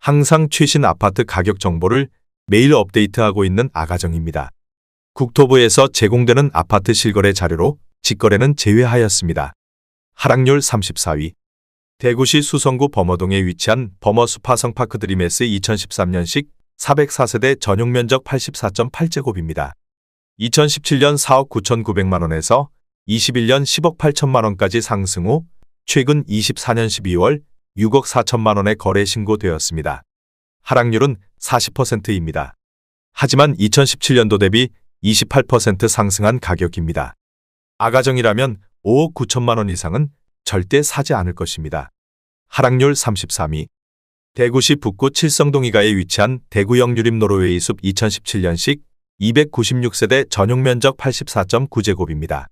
항상 최신 아파트 가격 정보를 매일 업데이트하고 있는 아가정입니다. 국토부에서 제공되는 아파트 실거래 자료로 직거래는 제외하였습니다. 하락률 34위. 대구시 수성구 범어동에 위치한 범어 수파성파크 드림S 2013년식 404세대 전용 면적 84.8제곱입니다. 2017년 4억 9,900만원에서 21년 10억 8천만원까지 상승 후 최근 24년 12월 6억 4천만원에 거래 신고되었습니다. 하락률은 40%입니다. 하지만 2017년도 대비 28% 상승한 가격입니다. 아가정이라면 5억 9천만원 이상은 절대 사지 않을 것입니다. 하락률 33위. 대구시 북구 칠성동이가에 위치한 대구역 유림 노르웨이 숲 2017년식 296세대 전용 면적 84.9제곱입니다.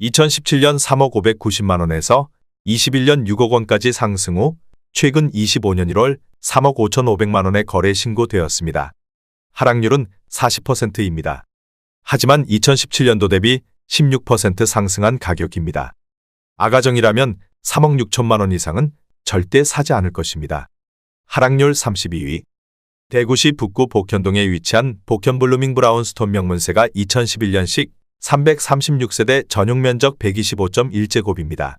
2017년 3억 590만원에서 21년 6억 원까지 상승 후 최근 25년 1월 3억 5,500만원에 거래 신고되었습니다. 하락률은 40%입니다. 하지만 2017년도 대비 16% 상승한 가격입니다. 아가정이라면 3억 6천만원 이상은 절대 사지 않을 것입니다. 하락률 32위. 대구시 북구 복현동에 위치한 복현 블루밍 브라운스톤 명문세가 2011년식 336세대 전용 면적 125.1제곱입니다.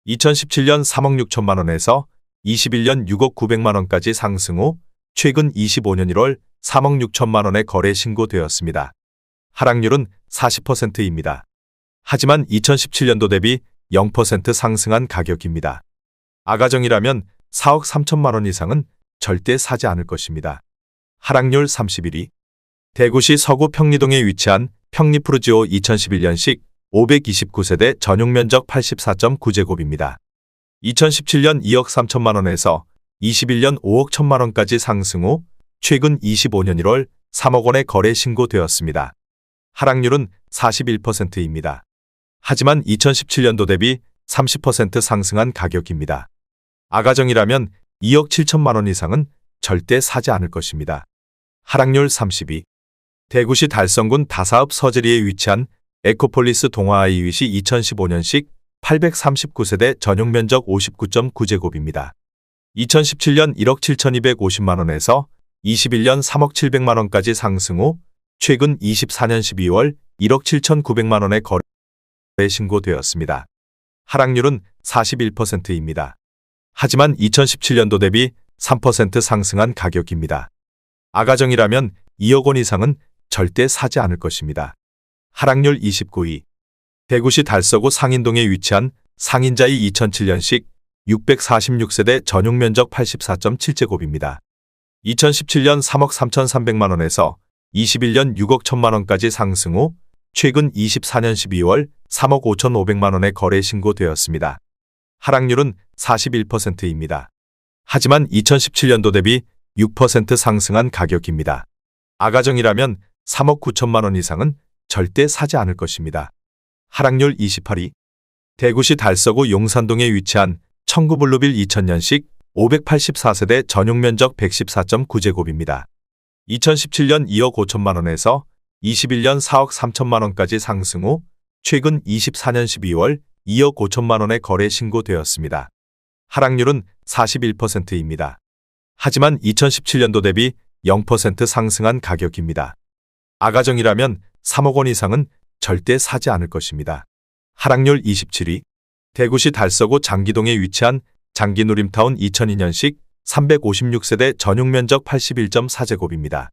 2017년 3억 6천만원에서 21년 6억 900만원까지 상승 후 최근 25년 1월 3억 6천만원에 거래 신고되었습니다. 하락률은 40%입니다. 하지만 2017년도 대비 0% 상승한 가격입니다. 아가정이라면 4억 3천만원 이상은 절대 사지 않을 것입니다. 하락률 31위. 대구시 서구 평리동에 위치한 평리푸르지오 2011년식 529세대 전용 면적 84.9제곱입니다. 2017년 2억 3천만원에서 21년 5억 1천만원까지 상승 후 최근 25년 1월 3억 원에 거래 신고되었습니다. 하락률은 41%입니다. 하지만 2017년도 대비 30% 상승한 가격입니다. 아가정이라면 2억 7천만원 이상은 절대 사지 않을 것입니다. 하락률 32. 대구시 달성군 다사읍 서재리에 위치한 에코폴리스 동화아이윗이 2015년식 839세대 전용 면적 59.9제곱입니다. 2017년 1억 7,250만원에서 21년 3억 700만원까지 상승 후 최근 24년 12월 1억 7,900만원에 거래 신고되었습니다. 하락률은 41%입니다. 하지만 2017년도 대비 3% 상승한 가격입니다. 아가정이라면 2억 원 이상은 절대 사지 않을 것입니다. 하락률 29위. 대구시 달서구 상인동에 위치한 상인자이 2007년식 646세대 전용 면적 84.7제곱입니다. 2017년 3억 3,300만원에서 21년 6억 1천만원까지 상승 후 최근 24년 12월 3억 5,500만원에 거래 신고되었습니다. 하락률은 41%입니다. 하지만 2017년도 대비 6% 상승한 가격입니다. 아가정이라면 3억 9천만원 이상은 절대 사지 않을 것입니다. 하락률 28위. 대구시 달서구 용산동에 위치한 청구블루빌 2000년식 584세대 전용 면적 114.9제곱입니다. 2017년 2억 5천만원에서 21년 4억 3천만원까지 상승 후 최근 24년 12월 2억 5천만원에 거래 신고되었습니다. 하락률은 41%입니다. 하지만 2017년도 대비 0% 상승한 가격입니다. 아가정이라면 3억 원 이상은 절대 사지 않을 것입니다. 하락률 27위. 대구시 달서구 장기동에 위치한 장기누림타운 2002년식 356세대 전용 면적 81.4제곱입니다.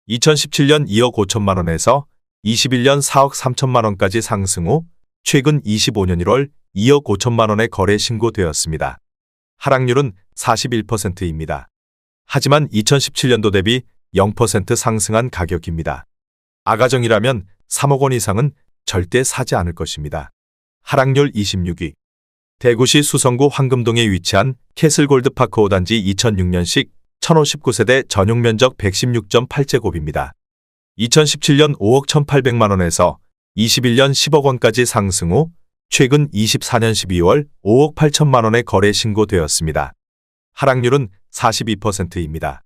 2017년 2억 5천만원에서 21년 4억 3천만원까지 상승 후 최근 25년 1월 2억 5천만원에 거래 신고되었습니다. 하락률은 41%입니다. 하지만 2017년도 대비 0% 상승한 가격입니다. 아가정이라면 3억 원 이상은 절대 사지 않을 것입니다. 하락률 26위. 대구시 수성구 황금동에 위치한 캐슬골드파크 5단지 2006년식 1059세대 전용 면적 116.8제곱입니다. 2017년 5억 1,800만원에서 21년 10억 원까지 상승 후 최근 24년 12월 5억 8천만원에 거래 신고되었습니다. 하락률은 42%입니다.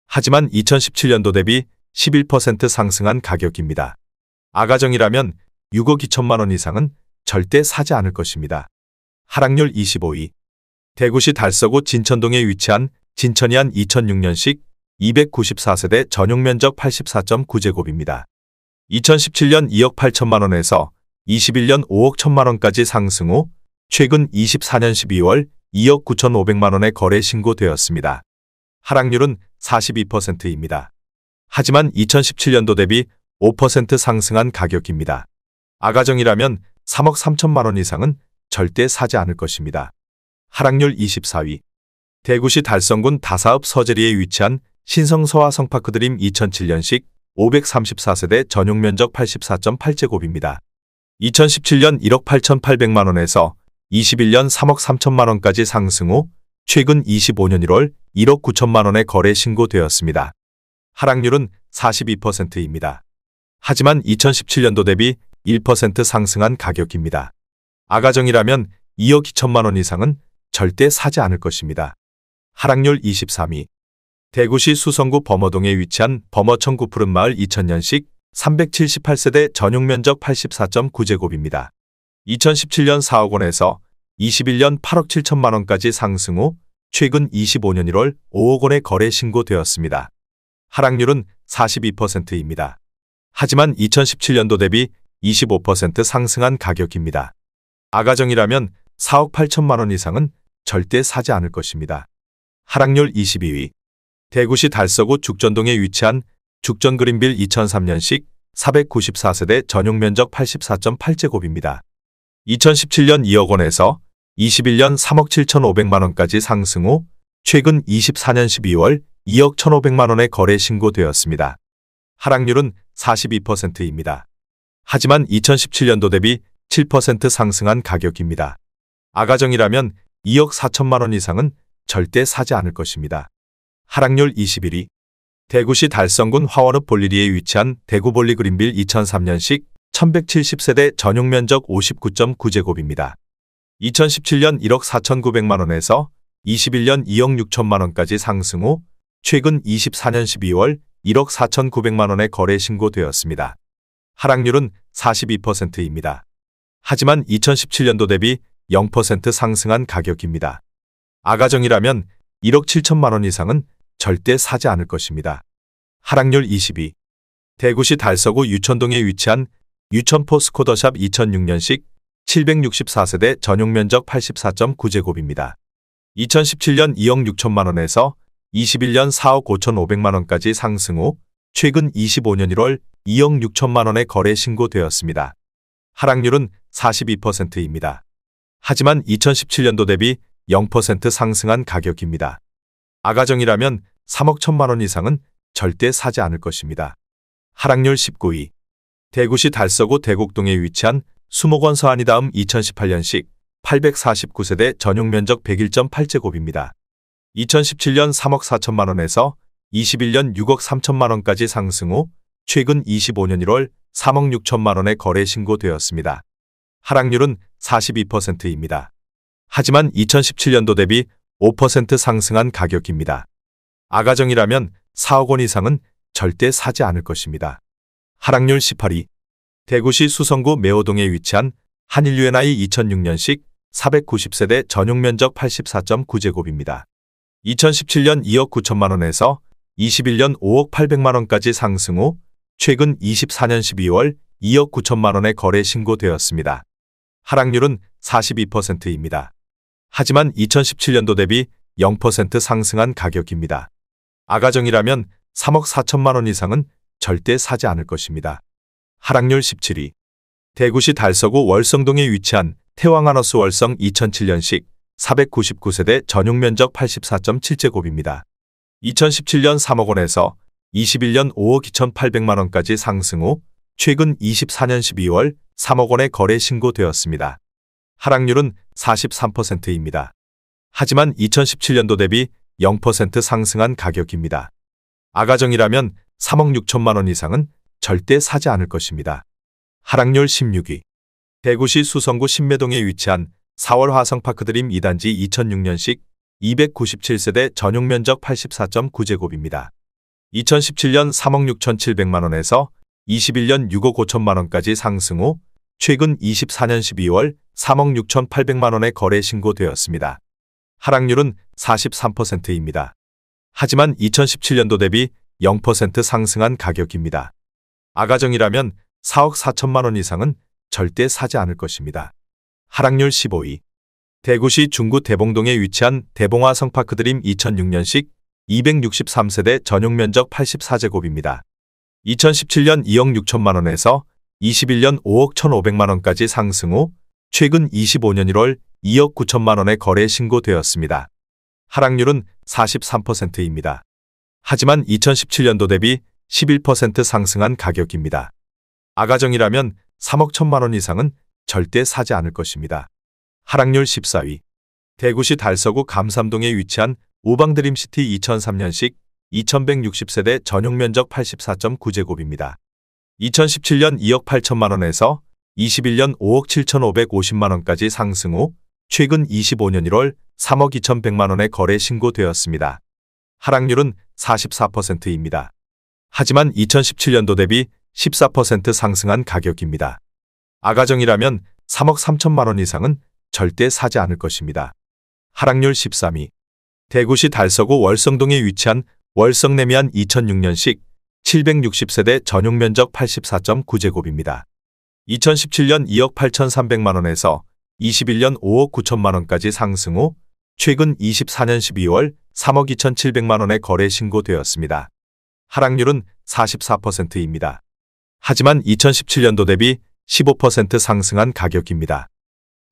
하지만 2017년도 대비 11% 상승한 가격입니다. 아가정이라면 6억 2천만원 이상은 절대 사지 않을 것입니다. 하락률 25위. 대구시 달서구 진천동에 위치한 진천이한 2006년식 294세대 전용면적 84.9제곱입니다. 2017년 2억 8천만 원에서 21년 5억 1천만 원까지 상승 후 최근 24년 12월 2억 9천5백만 원에 거래 신고되었습니다. 하락률은 42%입니다. 하지만 2017년도 대비 5% 상승한 가격입니다. 아가정이라면 3억 3천만 원 이상은 절대 사지 않을 것입니다. 하락률 24위. 대구시 달성군 다사읍 서재리에 위치한 신성서화 성파크드림 2007년식 534세대 전용면적 84.8제곱입니다. 2017년 1억 8천8백만 원에서 21년 3억 3천만 원까지 상승 후 최근 25년 1월 1억 9천만 원에 거래 신고되었습니다. 하락률은 42%입니다. 하지만 2017년도 대비 1% 상승한 가격입니다. 아가정이라면 2억 2천만 원 이상은 절대 사지 않을 것입니다. 하락률 23위. 대구시 수성구 범어동에 위치한 범어천구 푸른마을 2000년식 378세대 전용면적 84.9제곱입니다. 2017년 4억 원에서 21년 8억 7천만 원까지 상승 후 최근 25년 1월 5억 원에 거래 신고되었습니다. 하락률은 42%입니다. 하지만 2017년도 대비 25% 상승한 가격입니다. 아가정이라면 4억 8천만 원 이상은 절대 사지 않을 것입니다. 하락률 22위. 대구시 달서구 죽전동에 위치한 죽전그린빌 2003년식 494세대 전용면적 84.8제곱입니다. 2017년 2억 원에서 21년 3억 7천5백만 원까지 상승 후 최근 24년 12월 2억 1,500만 원에 거래 신고되었습니다. 하락률은 42%입니다. 하지만 2017년도 대비 7% 상승한 가격입니다. 아가정이라면 2억 4천만 원 이상은 절대 사지 않을 것입니다. 하락률 21위. 대구시 달성군 화원읍 볼리리에 위치한 대구볼리 그린빌 2003년식 1170세대 전용면적 59.9제곱입니다. 2017년 1억 4천9백만 원에서 21년 2억 6천만 원까지 상승 후 최근 24년 12월 1억 4천9백만 원에 거래 신고되었습니다. 하락률은 42%입니다. 하지만 2017년도 대비 0% 상승한 가격입니다. 아가정이라면 1억 7천만 원 이상은 절대 사지 않을 것입니다. 하락률 22. 대구시 달서구 유천동에 위치한 유천포 스코더샵 2006년식 764세대 전용면적 84.9제곱입니다. 2017년 2억 6천만 원에서 21년 4억 5천5백만 원까지 상승 후 최근 25년 1월 2억 6천만 원에 거래 신고되었습니다. 하락률은 42%입니다. 하지만 2017년도 대비 0% 상승한 가격입니다. 아가정이라면 3억 1천만 원 이상은 절대 사지 않을 것입니다. 하락률 19위. 대구시 달서구 대곡동에 위치한 수목원 서안이다음 2018년식 849세대 전용면적 101.8제곱입니다. 2017년 3억 4천만 원에서 21년 6억 3천만 원까지 상승 후 최근 25년 1월 3억 6천만 원에 거래 신고되었습니다. 하락률은 42%입니다. 하지만 2017년도 대비 5% 상승한 가격입니다. 아가정이라면 4억 원 이상은 절대 사지 않을 것입니다. 하락률 18위. 대구시 수성구 매호동에 위치한 한일유엔아이 2006년식 490세대 전용면적 84.9제곱입니다. 2017년 2억 9천만 원에서 21년 5억 8백만 원까지 상승 후 최근 24년 12월 2억 9천만 원에 거래 신고되었습니다. 하락률은 42%입니다. 하지만 2017년도 대비 0% 상승한 가격입니다. 아가정이라면 3억 4천만 원 이상은 절대 사지 않을 것입니다. 하락률 17위. 대구시 달서구 월성동에 위치한 태왕하너스 월성 2007년식 499세대 전용면적 84.7제곱입니다. 2017년 3억 원에서 21년 5억 2천8백만 원까지 상승 후 최근 24년 12월 3억 원에 거래 신고되었습니다. 하락률은 43%입니다. 하지만 2017년도 대비 0% 상승한 가격입니다. 아가정이라면 3억 6천만 원 이상은 절대 사지 않을 것입니다. 하락률 16위. 대구시 수성구 신매동에 위치한 4월 화성파크드림 2단지 2006년식 297세대 전용면적 84.9제곱입니다. 2017년 3억 6천7백만 원에서 21년 6억 5천만 원까지 상승 후 최근 24년 12월 3억 6천8백만 원에 거래 신고되었습니다. 하락률은 43%입니다. 하지만 2017년도 대비 0% 상승한 가격입니다. 아가정이라면 4억 4천만 원 이상은 절대 사지 않을 것입니다. 하락률 15위. 대구시 중구 대봉동에 위치한 대봉화 성파크 드림 2006년식 263세대 전용 면적 84제곱입니다. 2017년 2억 6천만 원에서 21년 5억 1,500만 원까지 상승 후 최근 25년 1월 2억 9천만 원에 거래 신고되었습니다. 하락률은 43%입니다. 하지만 2017년도 대비 11% 상승한 가격입니다. 아가정이라면 3억 1천만 원 이상은 절대 사지 않을 것입니다. 하락률 14위. 대구시 달서구 감삼동에 위치한 우방드림시티 2003년식 2160세대 전용 면적 84.9제곱입니다. 2017년 2억 8천만 원에서 21년 5억 7,550만 원까지 상승 후 최근 25년 1월 3억 2,100만 원에 거래 신고되었습니다. 하락률은 44%입니다. 하지만 2017년도 대비 14% 상승한 가격입니다. 아가정이라면 3억 3천만 원 이상은 절대 사지 않을 것입니다. 하락률 13위. 대구시 달서구 월성동에 위치한 월성내미안 2006년식 760세대 전용 면적 84.9제곱입니다. 2017년 2억 8,300만 원에서 21년 5억 9천만 원까지 상승 후 최근 24년 12월 3억 2,700만 원에 거래 신고되었습니다. 하락률은 44%입니다. 하지만 2017년도 대비 15% 상승한 가격입니다.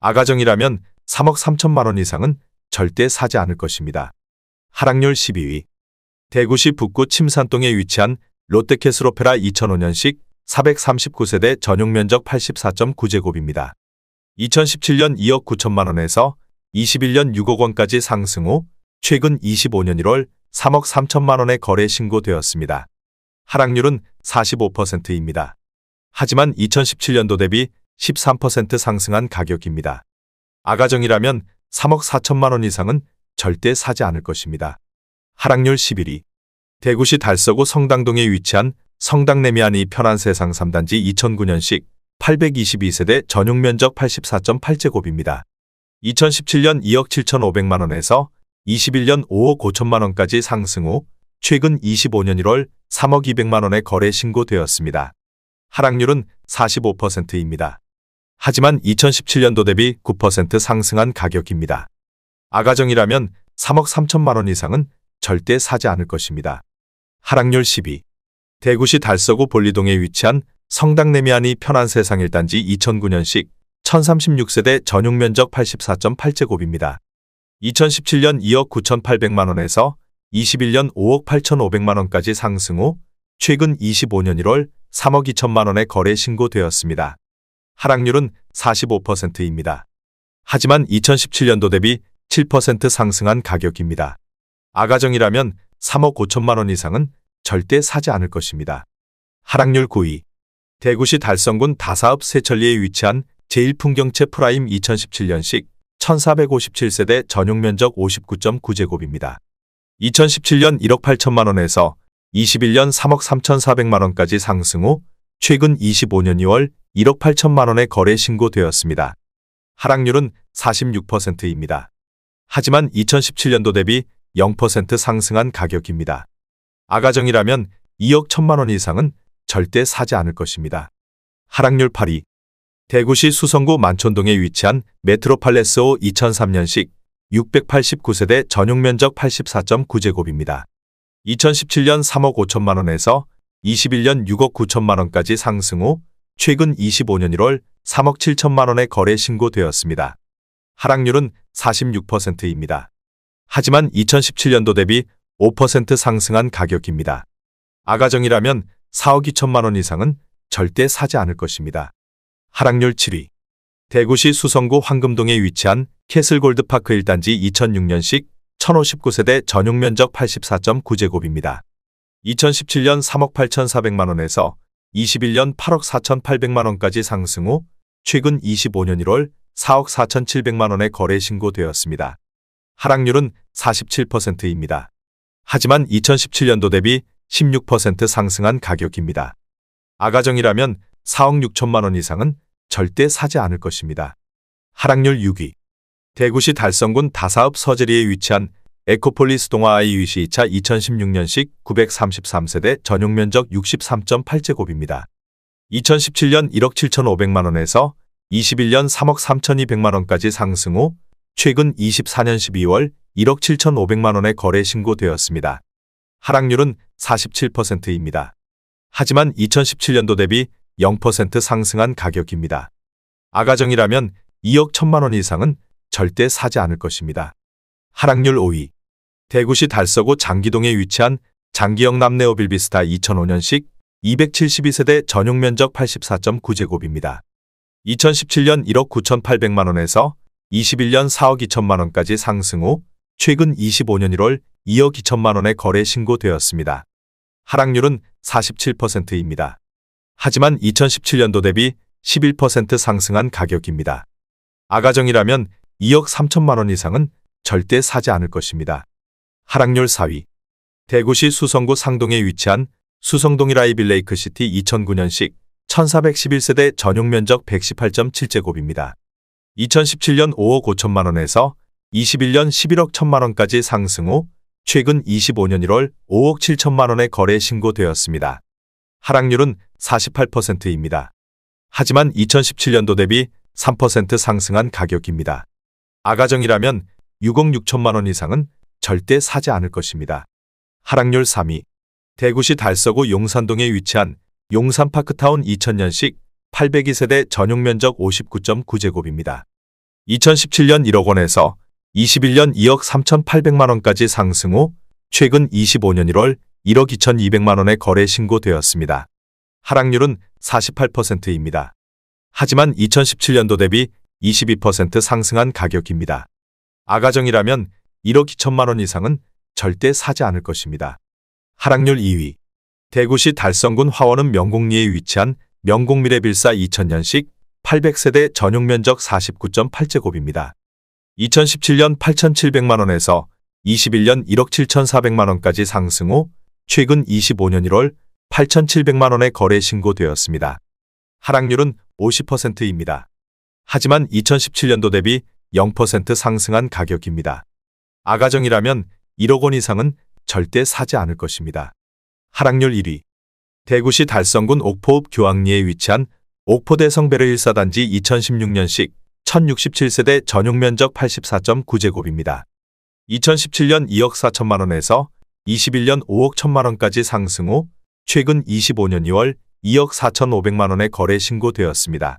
아가정이라면 3억 3천만 원 이상은 절대 사지 않을 것입니다. 하락률 12위. 대구시 북구 침산동에 위치한 롯데캐슬오페라 2005년식 439세대 전용 면적 84.9제곱입니다. 2017년 2억 9천만 원에서 21년 6억 원까지 상승 후 최근 25년 1월 3억 3천만 원에 거래 신고되었습니다. 하락률은 45%입니다. 하지만 2017년도 대비 13% 상승한 가격입니다. 아가정이라면 3억 4천만 원 이상은 절대 사지 않을 것입니다. 하락률 11위. 대구시 달서구 성당동에 위치한 성당내미안이 편안세상 3단지 2009년식 822세대 전용 면적 84.8제곱입니다. 2017년 2억 7,500만 원에서 21년 5억 5천만 원까지 상승 후 최근 25년 1월 3억 200만 원에 거래 신고되었습니다. 하락률은 45%입니다. 하지만 2017년도 대비 9% 상승한 가격입니다. 아가정이라면 3억 3천만 원 이상은 절대 사지 않을 것입니다. 하락률 10위. 대구시 달서구 볼리동에 위치한 성당내미안이 편안세상 1단지 2009년식 1036세대 전용 면적 84.8제곱입니다. 2017년 2억 9,800만 원에서 21년 5억 8,500만 원까지 상승 후 최근 25년 1월 3억 2천만 원에 거래 신고되었습니다. 하락률은 45%입니다. 하지만 2017년도 대비 7% 상승한 가격입니다. 아가정이라면 3억 5천만 원 이상은 절대 사지 않을 것입니다. 하락률 9위. 대구시 달성군 다사읍 세천리에 위치한 제1풍경채 프라임 2017년식 1457세대 전용 면적 59.9제곱입니다. 2017년 1억 8천만 원에서 21년 3억 3,400만 원까지 상승 후 최근 25년 2월 1억 8천만 원에 거래 신고되었습니다. 하락률은 46%입니다. 하지만 2017년도 대비 0% 상승한 가격입니다. 아가정이라면 2억 1천만 원 이상은 절대 사지 않을 것입니다. 하락률 8위. 대구시 수성구 만촌동에 위치한 메트로팔레스호 2003년식 689세대 전용 면적 84.9제곱입니다. 2017년 3억 5천만 원에서 21년 6억 9천만 원까지 상승 후 최근 25년 1월 3억 7천만 원에 거래 신고되었습니다. 하락률은 46%입니다. 하지만 2017년도 대비 5% 상승한 가격입니다. 아가정이라면 4억 2천만 원 이상은 절대 사지 않을 것입니다. 하락률 7위. 대구시 수성구 황금동에 위치한 캐슬골드파크 1단지 2006년식 1059세대 전용 면적 84.9제곱입니다. 2017년 3억 8,400만 원에서 21년 8억 4,800만 원까지 상승 후 최근 25년 1월 4억 4,700만 원에 거래 신고되었습니다. 하락률은 47%입니다. 하지만 2017년도 대비 16% 상승한 가격입니다. 아가정이라면 4억 6천만 원 이상은 절대 사지 않을 것입니다. 하락률 6위. 대구시 달성군 다사읍 서재리에 위치한 에코폴리스 동아 IUC 2차 2016년식 933세대 전용 면적 63.8제곱입니다. 2017년 1억 7,500만원에서 21년 3억 3,200만원까지 상승 후 최근 24년 12월 1억 7,500만원에 거래 신고되었습니다. 하락률은 47%입니다. 하지만 2017년도 대비 0% 상승한 가격입니다. 아가정이라면 2억 1,000만원 이상은 절대 사지 않을 것입니다. 하락률 5위. 대구시 달서구 장기동에 위치한 장기역 남네오 빌비스타 2005년식 272세대 전용 면적 84.9제곱입니다. 2017년 1억 9,800만원에서 21년 4억 2천만원까지 상승 후 최근 25년 1월 2억 2천만원에 거래 신고되었습니다. 하락률은 47%입니다. 하지만 2017년도 대비 11% 상승한 가격입니다. 아가정이라면 2억 3천만원 이상은 절대 사지 않을 것입니다. 하락률 4위. 대구시 수성구 상동에 위치한 수성동 라이빌레이크시티 2009년식 1411세대 전용 면적 118.7제곱입니다. 2017년 5억 5천만원에서 21년 11억 1천만원까지 상승 후 최근 25년 1월 5억 7천만원에 거래 신고되었습니다. 하락률은 48%입니다. 하지만 2017년도 대비 3% 상승한 가격입니다. 아가정이라면 6억 6천만원 이상은 절대 사지 않을 것입니다. 하락률 3위. 대구시 달서구 용산동에 위치한 용산파크타운 2000년식 802세대 전용 면적 59.9제곱입니다. 2017년 1억 원에서 21년 2억 3,800만원까지 상승 후 최근 25년 1월 1억 2,200만원에 거래 신고되었습니다. 하락률은 48%입니다. 하지만 2017년도 대비 22% 상승한 가격입니다. 아가정이라면 1억 2천만원 이상은 절대 사지 않을 것입니다. 하락률 2위. 대구시 달성군 화원읍 명곡리에 위치한 명곡미래빌사 2000년식 800세대 전용 면적 49.8제곱입니다. 2017년 8,700만원에서 21년 1억 7,400만원까지 상승 후 최근 25년 1월 8,700만원에 거래 신고되었습니다. 하락률은 50%입니다. 하지만 2017년도 대비 0% 상승한 가격입니다. 아가정이라면 1억 원 이상은 절대 사지 않을 것입니다. 하락률 1위. 대구시 달성군 옥포읍 교황리에 위치한 옥포대성베르 1사단지 2016년식 1067세대 전용 면적 84.9제곱입니다. 2017년 2억 4천만원에서 21년 5억 1천만원까지 상승 후 최근 25년 2월 2억 4,500만원에 거래 신고되었습니다.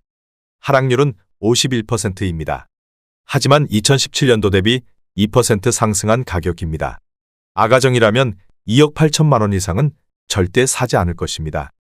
하락률은 51%입니다. 하지만 2017년도 대비 2% 상승한 가격입니다. 아가정이라면 2억 8천만원 이상은 절대 사지 않을 것입니다.